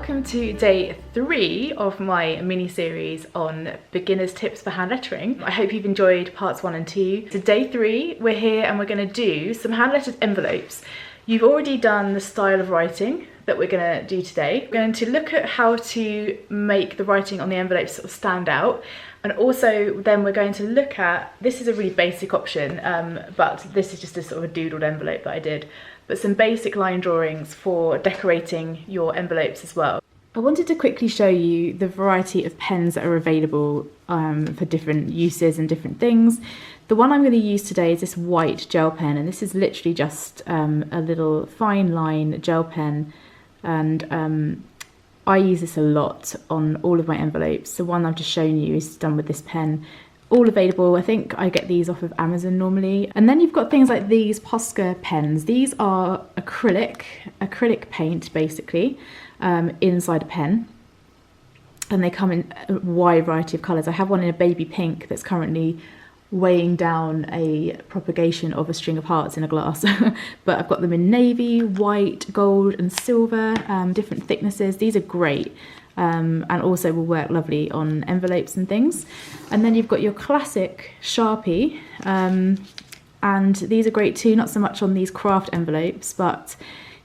welcome to day 3 of my mini-series on beginners tips for hand lettering. I hope you've enjoyed parts 1 and 2. So day 3, we're here and we're going to do some hand lettered envelopes. You've already done the style of writing that we're going to do today. We're going to look at how to make the writing on the envelopes sort of stand out, and also then we're going to look at, this is a really basic option, but this is just a sort of a doodled envelope that I did, but some basic line drawings for decorating your envelopes as well. I wanted to quickly show you the variety of pens that are available for different uses and different things. The one I'm going to use today is this white gel pen, and this is literally just a little fine line gel pen, and I use this a lot on all of my envelopes. The one I've just shown you is done with this pen. All available. I think I get these off of Amazon normally. And then you've got things like these Posca pens. These are acrylic paint basically, inside a pen, and they come in a wide variety of colours. I have one in a baby pink that's currently weighing down a propagation of a string of hearts in a glass. But I've got them in navy, white, gold and silver, different thicknesses. These are great. And also will work lovely on envelopes and things. And then you've got your classic Sharpie, and these are great too, not so much on these craft envelopes, but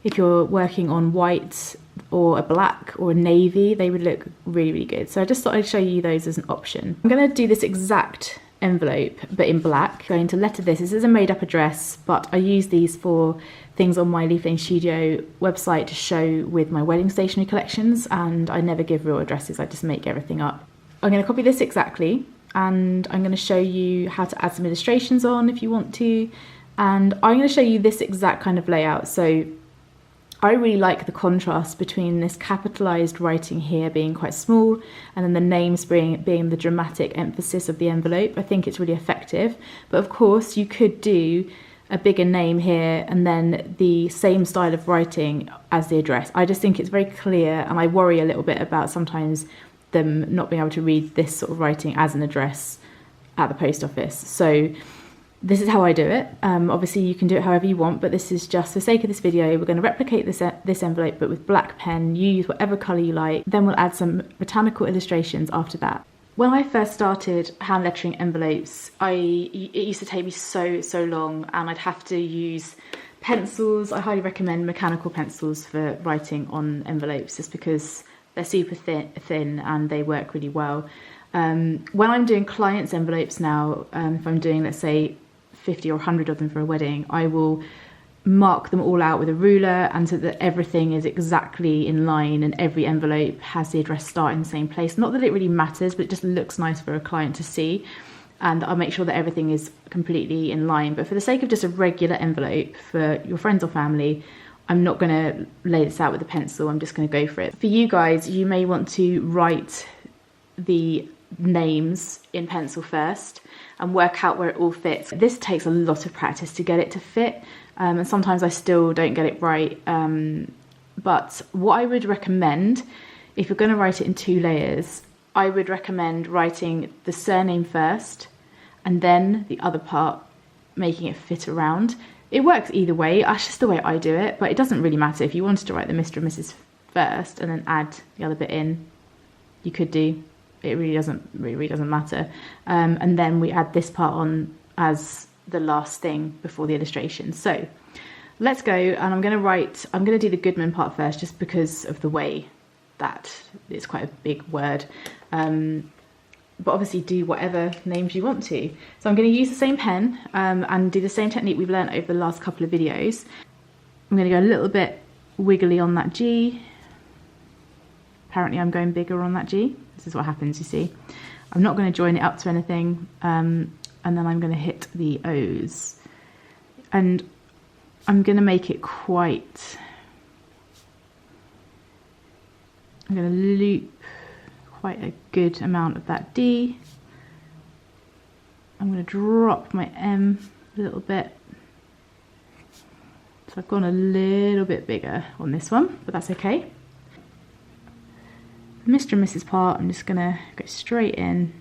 if you're working on white or a black or a navy, they would look really, really good. So I just thought I'd show you those as an option. I'm going to do this exact envelope but in black. I'm going to letter this. This is a made-up address, but I use these for things on my Leaf Lane Studio website to show with my wedding stationery collections, and I never give real addresses, I just make everything up. I'm going to copy this exactly, and I'm going to show you how to add some illustrations on if you want to, and I'm going to show you this exact kind of layout. So I really like the contrast between this capitalized writing here being quite small and then the names being the dramatic emphasis of the envelope. I think it's really effective, but of course you could do a bigger name here and then the same style of writing as the address. I just think it's very clear, and I worry a little bit about sometimes them not being able to read this sort of writing as an address at the post office. So this is how I do it. Obviously you can do it however you want, but this is just for the sake of this video. We're going to replicate this envelope but with black pen. You use whatever colour you like, then we'll add some botanical illustrations after that. When I first started hand lettering envelopes, it used to take me so long, and I'd have to use pencils. I highly recommend mechanical pencils for writing on envelopes just because they're super thin and they work really well. When I'm doing clients' envelopes now, if I'm doing, let's say, 50 or 100 of them for a wedding, I will mark them all out with a ruler, and so that everything is exactly in line and every envelope has the address start in the same place. Not that it really matters, but it just looks nice for a client to see, and I'll make sure that everything is completely in line. But for the sake of just a regular envelope for your friends or family, I'm not going to lay this out with a pencil, I'm just going to go for it. For you guys, you may want to write the names in pencil first and work out where it all fits. This takes a lot of practice to get it to fit, and sometimes I still don't get it right, but what I would recommend, if you're going to write it in 2 layers, I would recommend writing the surname first and then the other part, making it fit around. It works either way, that's just the way I do it, but it doesn't really matter. If you wanted to write the Mr. and Mrs. first and then add the other bit in, you could do. It really doesn't matter. And then we add this part on as the last thing before the illustration. So let's go, and I'm going to do the Goodman part first just because of the way that it's quite a big word. But obviously do whatever names you want to. So I'm going to use the same pen and do the same technique we've learned over the last couple of videos. I'm going to go a little bit wiggly on that G. Apparently I'm going bigger on that G. This is what happens, you see. I'm not going to join it up to anything, and then I'm going to hit the O's. And I'm going to make it quite... I'm going to loop quite a good amount of that D. I'm going to drop my M a little bit. So I've gone a little bit bigger on this one, but that's okay. Mr. and Mrs. part, I'm just going to go straight in,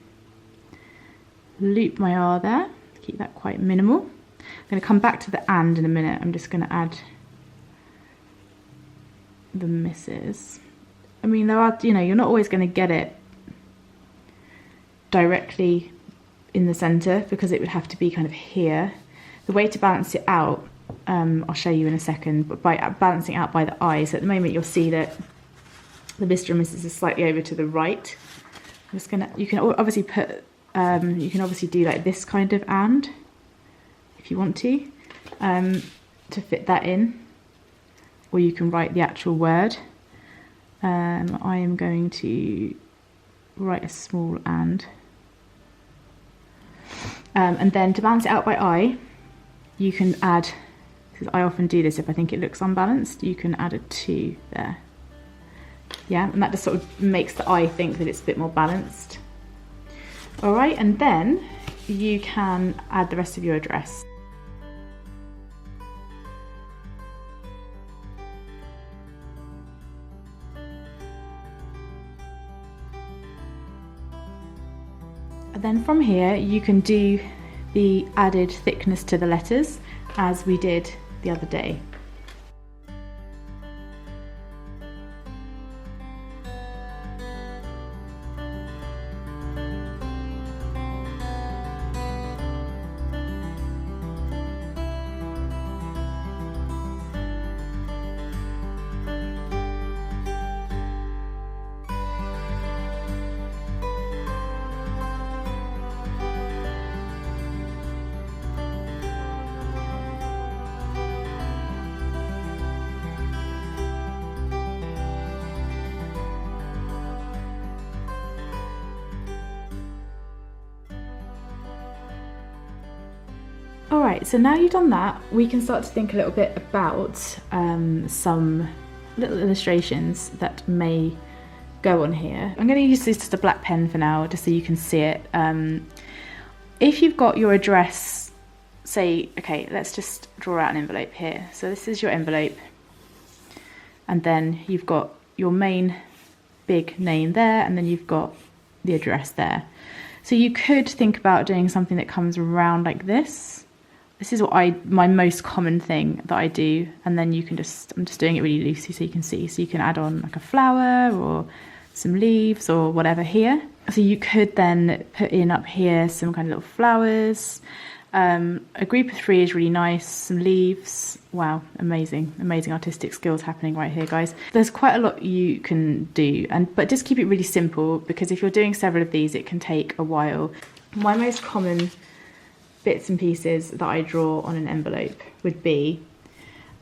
loop my R there, keep that quite minimal. I'm going to come back to the and in a minute. I'm just going to add the Mrs. mean, there are, you know, you're not always going to get it directly in the center because it would have to be kind of here. The way to balance it out, I'll show you in a second, but by balancing out by the eye. So at the moment you'll see that the Mr. and Mrs. is slightly over to the right. I'm just gonna, you can obviously put, you can obviously do like this kind of and, if you want to fit that in, or you can write the actual word. I am going to write a small and then to balance it out by eye, you can add, because I often do this if I think it looks unbalanced, you can add a 2 there. Yeah, and that just sort of makes the eye think that it's a bit more balanced. All right, and then you can add the rest of your address. And then from here, you can do the added thickness to the letters as we did the other day. Alright, so now you've done that, we can start to think a little bit about some little illustrations that may go on here. I'm going to use this as a black pen for now, just so you can see it. If you've got your address, say, okay, let's just draw out an envelope here. So this is your envelope, and then you've got your main big name there, and then you've got the address there. So you could think about doing something that comes around like this. This is what my most common thing that I do, and then you can just, I'm just doing it really loosely so you can see. So you can add on like a flower or some leaves or whatever here. So you could then put in up here some kind of little flowers. A group of 3 is really nice, some leaves. Wow, amazing, amazing artistic skills happening right here, guys. There's quite a lot you can do, but just keep it really simple, because if you're doing several of these, it can take a while. My most common bits and pieces that I draw on an envelope would be,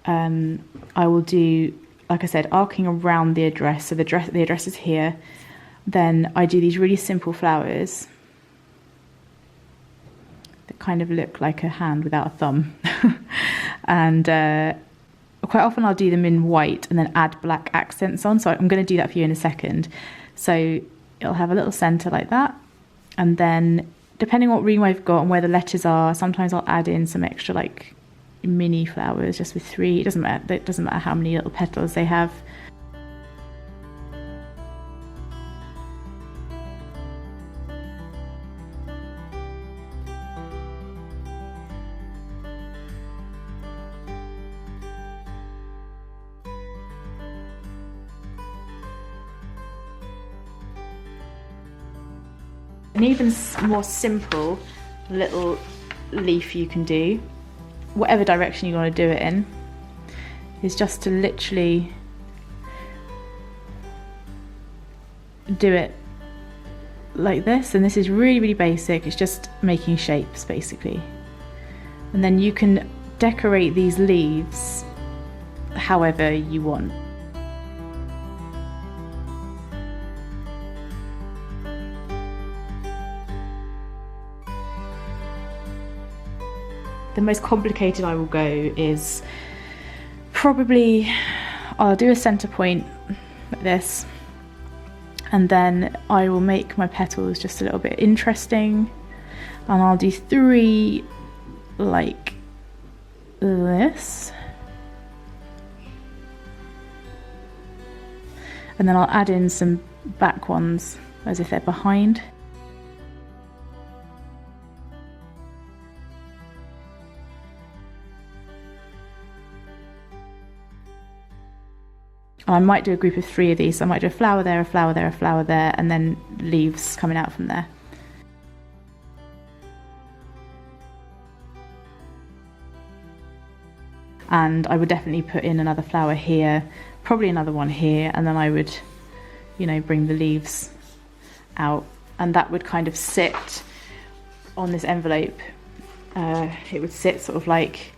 I will do, like I said, arcing around the address. So the address is here. Then I do these really simple flowers that kind of look like a hand without a thumb. And quite often I'll do them in white and then add black accents on. So I'm going to do that for you in a second. So it'll have a little center like that. And then depending on what room I've got and where the letters are, sometimes I'll add in some extra like mini flowers just with 3. It doesn't matter how many little petals they have. An even more simple little leaf you can do, whatever direction you want to do it in, is just to literally do it like this. And this is really, really basic. It's just making shapes basically. And then you can decorate these leaves however you want. The most complicated I will go is probably, I'll do a center point like this, and then I will make my petals just a little bit interesting, and I'll do 3 like this, and then I'll add in some back ones as if they're behind. I might do a group of 3 of these. So I might do a flower there, a flower there, a flower there, and then leaves coming out from there. And I would definitely put in another flower here, probably another one here, and then I would, you know, bring the leaves out, and that would kind of sit on this envelope. It would sit sort of like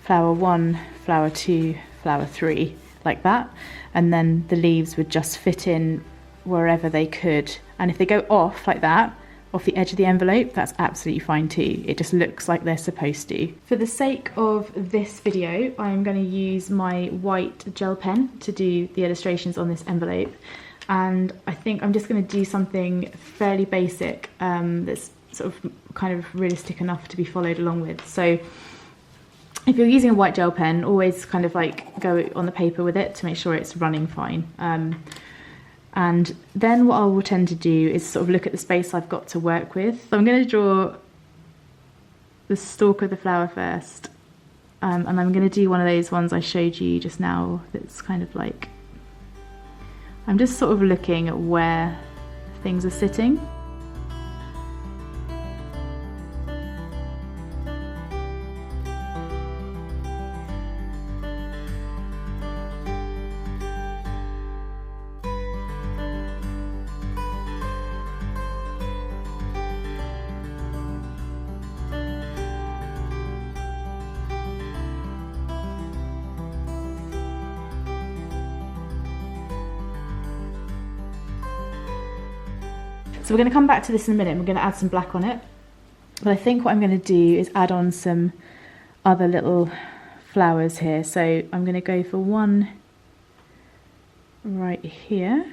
flower 1, flower 2, flower 3, like that, and then the leaves would just fit in wherever they could. And if they go off like that, off the edge of the envelope, that's absolutely fine too. It just looks like they're supposed to. For the sake of this video, I'm going to use my white gel pen to do the illustrations on this envelope. And I think I'm just going to do something fairly basic that's sort of kind of realistic enough to be followed along with. So if you're using a white gel pen, always kind of like go on the paper with it to make sure it's running fine. And then what I will tend to do is sort of look at the space I've got to work with. So I'm going to draw the stalk of the flower first, and I'm going to do one of those ones I showed you just now that's kind of like, I'm just sort of looking at where things are sitting. So we're going to come back to this in a minute and we're going to add some black on it. But I think what I'm going to do is add on some other little flowers here. So I'm going to go for one right here.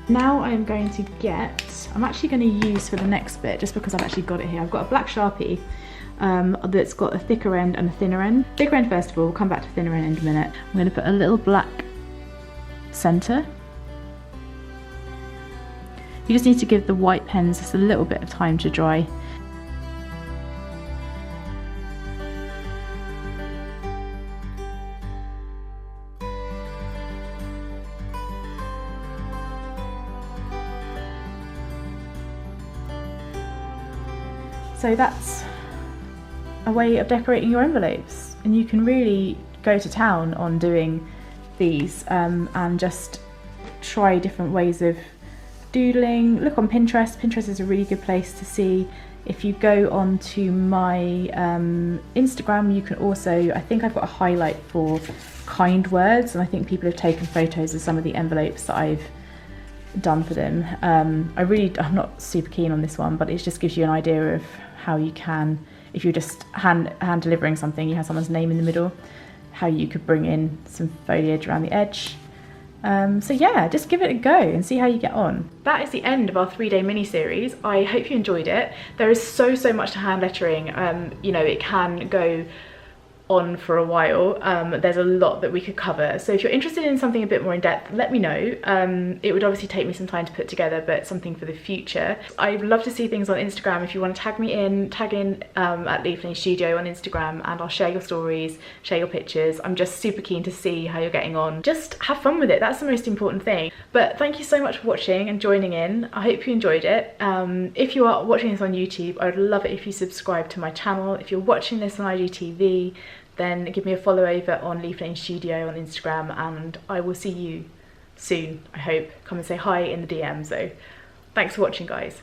Now I'm going to get, I'm actually going to use for the next bit, just because I've actually got it here, I've got a black Sharpie that's got a thicker end and a thinner end. Thicker end first of all, we'll come back to thinner end in a minute. I'm going to put a little black centre. You just need to give the white pens just a little bit of time to dry. So that's a way of decorating your envelopes, and you can really go to town on doing these and just try different ways of doodling. Look on Pinterest. Pinterest is a really good place to see. If you go onto my Instagram, you can also, I think I've got a highlight for kind words, and I think people have taken photos of some of the envelopes that I've done for them. I'm not super keen on this one, but it just gives you an idea of how you can, if you're just hand delivering something, you have someone's name in the middle, how you could bring in some foliage around the edge. So yeah, just give it a go and see how you get on. That is the end of our 3-day mini-series. I hope you enjoyed it. There is so much to hand lettering. You know, it can go on for a while. There's a lot that we could cover, so if you're interested in something a bit more in depth, let me know. It would obviously take me some time to put together, but something for the future. I'd love to see things on Instagram. If you want to tag in at Leaf Lane Studio on Instagram, and I'll share your stories, share your pictures. I'm just super keen to see how you're getting on. Just have fun with it, that's the most important thing. But thank you so much for watching and joining in. I hope you enjoyed it. If you are watching this on YouTube, I would love it if you subscribe to my channel. If you're watching this on IGTV, then give me a follow over on Leaf Lane Studio on Instagram, and I will see you soon, I hope. Come and say hi in the DM. So thanks for watching, guys.